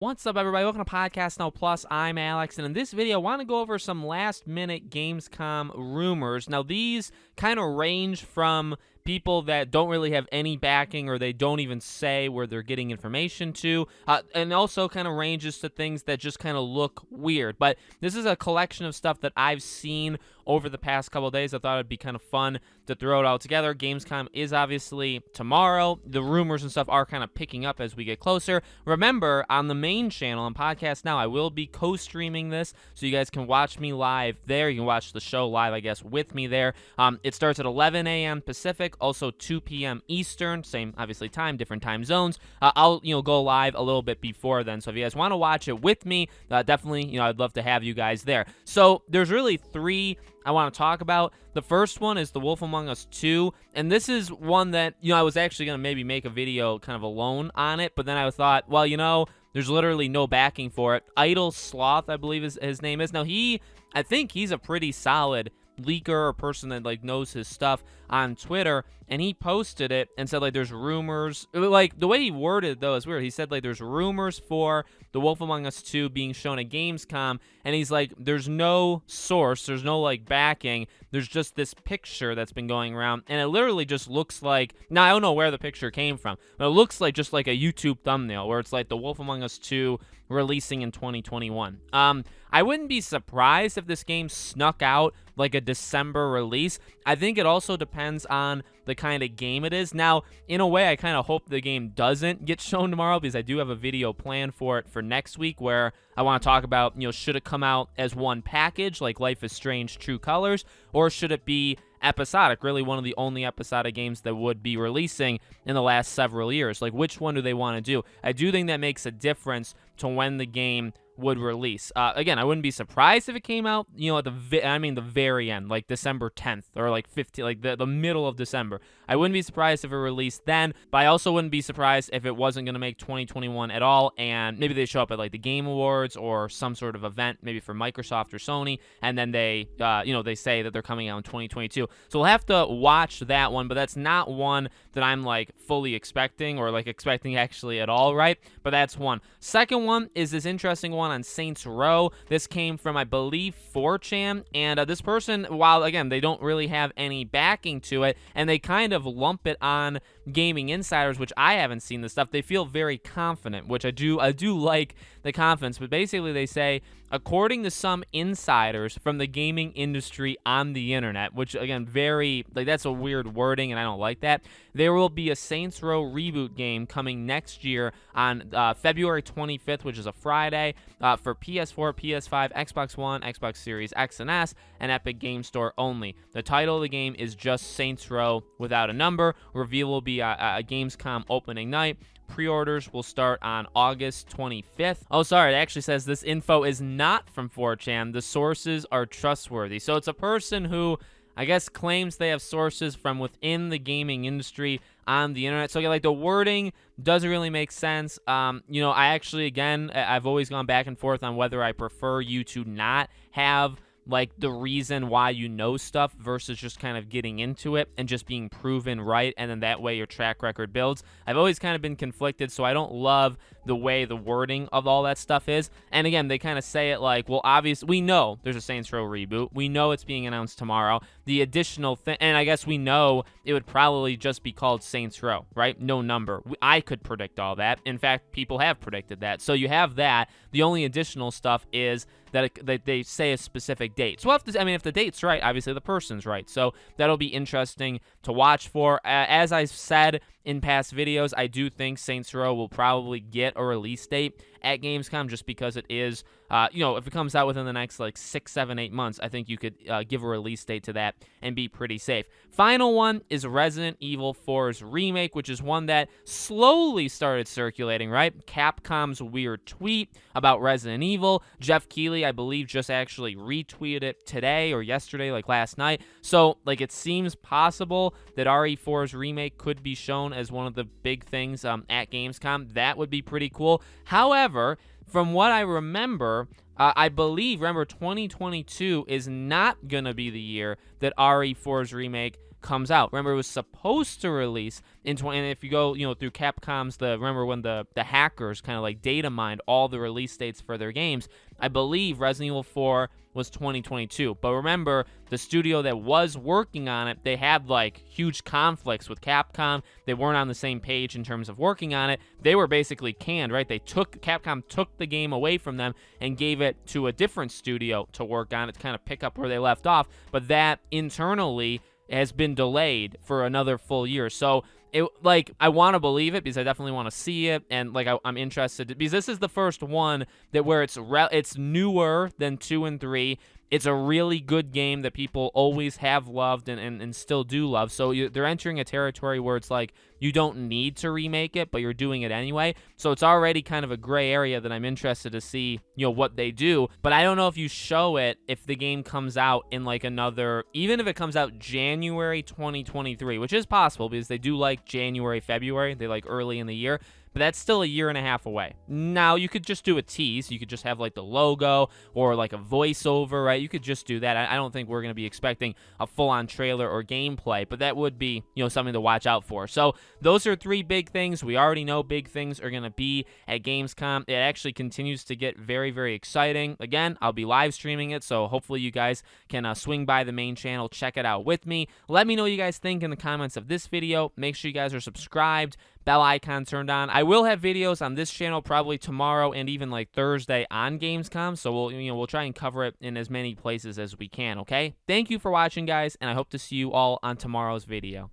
What's up, everybody? Welcome to Podcast Now Plus. I'm Alex, and in this video, I want to go over some last-minute Gamescom rumors. Now, these kind of range from people that don't really have any backing or they don't even say where they're getting information to, and also kind of ranges to things that just kind of look weird. But this is a collection of stuff that I've seen over the past couple of days. I thought it'd be kind of fun to throw it all together. Gamescom is obviously tomorrow. The rumors and stuff are kind of picking up as we get closer. Remember, on the main channel on Podcast Now, I will be co-streaming this, so you guys can watch me live there. You can watch the show live, I guess, with me there. It starts at 11 a.m. Pacific, also 2 p.m. Eastern, same, obviously, time, different time zones. I'll, go live a little bit before then, so if you guys want to watch it with me, definitely, I'd love to have you guys there. So there's really three I want to talk about. The first one is The Wolf Among Us 2, and this is one that, I was actually going to maybe make a video kind of alone on it, but then I thought, well, there's literally no backing for it. Idle Sloth, I believe his name is. Now, I think he's a pretty solid leaker or person that knows his stuff on Twitter, and he posted it and said there's rumors. The way he worded it, though, is weird. He said there's rumors for The Wolf Among Us 2 being shown at Gamescom, and he's there's no source, there's no backing, there's just this picture that's been going around, and it literally just looks like, now I don't know where the picture came from, but it looks just like a YouTube thumbnail where it's The Wolf Among Us 2 releasing in 2021. I wouldn't be surprised if this game snuck out a December release. I think it also depends on the kind of game it is. Now, in a way, I kind of hope the game doesn't get shown tomorrow, because I do have a video planned for it for next week where I want to talk about, should it come out as one package, like Life is Strange True Colors, or should it be episodic, really one of the only episodic games that would be releasing in the last several years? Which one do they want to do? I do think that makes a difference to when the game would release. Again, I wouldn't be surprised if it came out, at the very end, December 10th or 15th, the middle of December. I wouldn't be surprised if it released then, but I also wouldn't be surprised if it wasn't going to make 2021 at all, and maybe they show up at the Game Awards or some sort of event, maybe for Microsoft or Sony, and then they say that they're coming out in 2022. So we'll have to watch that one, but that's not one that I'm fully expecting or expecting actually at all, right? But that's one. Second one is this interesting one on Saints Row. This came from, I believe, 4chan, and this person, while again they don't really have any backing to it, and they kind of lump it on Gaming Insiders, which I haven't seen this stuff, they feel very confident, which I do like the confidence, but basically they say, according to some insiders from the gaming industry on the internet, which again, very, that's a weird wording and I don't like that, there will be a Saints Row reboot game coming next year on February 25th, which is a Friday, for PS4, PS5, Xbox One, Xbox Series X and S, and Epic Game Store only. The title of the game is just Saints Row without a number. Reveal will be a Gamescom opening night. Pre-orders will start on August 25th. Oh, sorry, it actually says this info is not from 4chan. The sources are trustworthy. So it's a person who, I guess, claims they have sources from within the gaming industry on the internet. So the wording doesn't really make sense. I actually, again, I've always gone back and forth on whether I prefer you to not have the reason why you know stuff versus just kind of getting into it and just being proven right, and then that way your track record builds. I've always kind of been conflicted, so I don't love the way the wording of all that stuff is. And again, they kind of say it well, obviously, we know there's a Saints Row reboot. We know it's being announced tomorrow. The additional thing, and I guess we know it would probably just be called Saints Row, right? No number. I could predict all that. In fact, people have predicted that. So you have that. The only additional stuff is that they say a specific date. So if the date's right, obviously the person's right. So that'll be interesting to watch for. As I've said in past videos, I do think Saints Row will probably get a release date at Gamescom, just because it is, if it comes out within the next 6, 7, 8 months, I think you could give a release date to that and be pretty safe. Final one is Resident Evil 4's remake, which is one that slowly started circulating, right? Capcom's weird tweet about Resident Evil. Jeff Keighley, I believe, just actually retweeted it today or yesterday, last night. So, it seems possible that RE4's remake could be shown as one of the big things at Gamescom. That would be pretty cool. However, from what I remember, I believe 2022 is not going to be the year that RE4's remake comes out. Remember, it was supposed to release in 20, and if you go, through Capcom's, remember when the hackers kind of like data mined all the release dates for their games, I believe Resident Evil 4 was 2022. But remember, the studio that was working on it, they had like huge conflicts with Capcom. They weren't on the same page in terms of working on it. They were basically canned, right? Capcom took the game away from them and gave it to a different studio to work on it, to kind of pick up where they left off. But that internally has been delayed for another full year. So I want to believe it because I definitely want to see it, and I'm interested because this is the first one that where it's newer than 2 and 3. It's a really good game that people always have loved and still do love. So they're entering a territory where it's like you don't need to remake it, but you're doing it anyway. So it's already kind of a gray area that I'm interested to see, what they do. But I don't know if you show it if the game comes out in like even if it comes out January 2023, which is possible because they do like January, February. They like early in the year. But that's still a year and a half away. Now, you could just do a tease. You could just have like the logo or like a voiceover, right? You could just do that. I don't think we're going to be expecting a full-on trailer or gameplay, but that would be, something to watch out for. So those are 3 big things. We already know big things are going to be at Gamescom. It actually continues to get very, very exciting. Again, I'll be live streaming it, so hopefully you guys can swing by the main channel, check it out with me. Let me know what you guys think in the comments of this video. Make sure you guys are subscribed, bell icon turned on. I will have videos on this channel probably tomorrow and even like Thursday on Gamescom, so we'll try and cover it in as many places as we can, okay? Thank you for watching, guys, and I hope to see you all on tomorrow's video.